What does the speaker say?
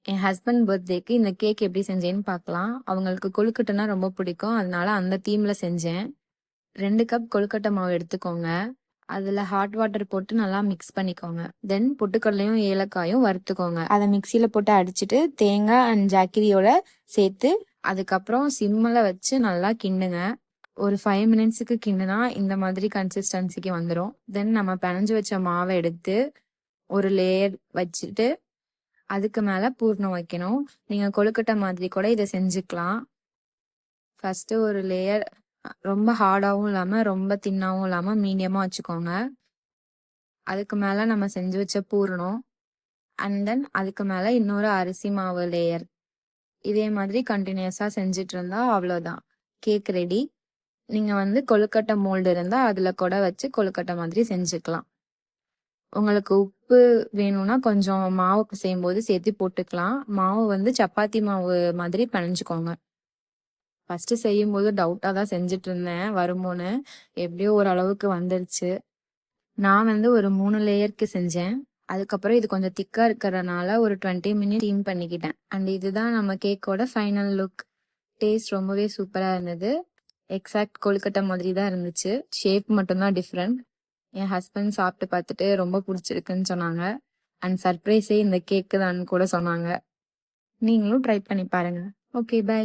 என் husband பர்த்டேக்கு இந்த cake எப்படி செஞ்சேன்னு பார்க்கலாம். அவங்களுக்கு கொழுக்கட்டைனா ரொம்ப பிடிக்கும். அதனால அந்த தீம்ல செஞ்சேன். 2 கப் கொழுக்கட்டை மாவு எடுத்துக்கோங்க. அதுல ஹாட் வாட்டர் போட்டு நல்லா மிக்ஸ் பண்ணிக்கோங்க. தென் பொட்டுக்கடலையும் ஏலக்காயும் வறுத்துக்கோங்க. அதை மிக்சியில போட்டு அடிச்சிட்டு தேங்காய் அண்ட் ஜாக்கிரியோட சேர்த்து அதுக்கப்புறம் சிம்மில் வச்சு நல்லா கிண்டுங்க. ஒரு 5 மினிட்ஸுக்கு கிண்டுனா இந்த மாதிரி கன்சிஸ்டன்சிக்கு வந்துடும். தென் நம்ம பிணைஞ்சு வச்ச மாவை எடுத்து ஒரு லேயர் வச்சுட்டு அதுக்கு மேல பூர்ணம் வைக்கணும். நீங்க கொழுக்கட்டை மாதிரி கூட இதை செஞ்சுக்கலாம். ஃபர்ஸ்ட் ஒரு லேயர் ரொம்ப ஹார்டாவும் இல்லாம ரொம்ப தின்னாவும் இல்லாம மீடியமா வச்சுக்கோங்க. அதுக்கு மேல நம்ம செஞ்சு வச்ச பூரணம் அண்ட் தென் அதுக்கு மேல இன்னொரு அரிசி மாவு லேயர். இதே மாதிரி கண்டினியூஸா செஞ்சுட்டு இருந்தா அவ்வளவுதான், கேக் ரெடி. நீங்க கொழுக்கட்டை மோல்டு இருந்தா அதுல கூட வச்சு கொழுக்கட்டை மாதிரி செஞ்சுக்கலாம். உங்களுக்கு உப்பு வேணும்னா கொஞ்சம் மாவு பிசையும் போது சேர்த்து போட்டுக்கலாம். மாவு சப்பாத்தி மாவு மாதிரி பிணைஞ்சுக்கோங்க. ஃபர்ஸ்ட் செய்யும் போது டவுட்டா தான் செஞ்சுட்டு இருந்தேன் வருமோன்னு. எப்படியோ ஓரளவுக்கு வந்துருச்சு. நான் ஒரு 3 லேயருக்கு செஞ்சேன். அதுக்கப்புறம் இது கொஞ்சம் திக்கா இருக்கிறதுனால ஒரு 20 மினிட் ஸ்டீம் பண்ணிக்கிட்டேன். அண்ட் இதுதான் நம்ம கேக்கோட ஃபைனல் லுக். டேஸ்ட் ரொம்பவே சூப்பரா இருந்தது. எக்ஸாக்ட் கொழுக்கட்டை மாதிரி தான் இருந்துச்சு. ஷேப் மட்டும்தான் டிஃப்ரெண்ட். என் ஹஸ்பண்ட் சாப்பிட்டு பார்த்துட்டு ரொம்ப பிடிச்சிருக்குன்னு சொன்னாங்க. அண்ட் சர்ப்ரைஸே இந்த கேக்கு தான் கூட சொன்னாங்க. நீங்களும் ட்ரை பண்ணி பாருங்க. Okay, by.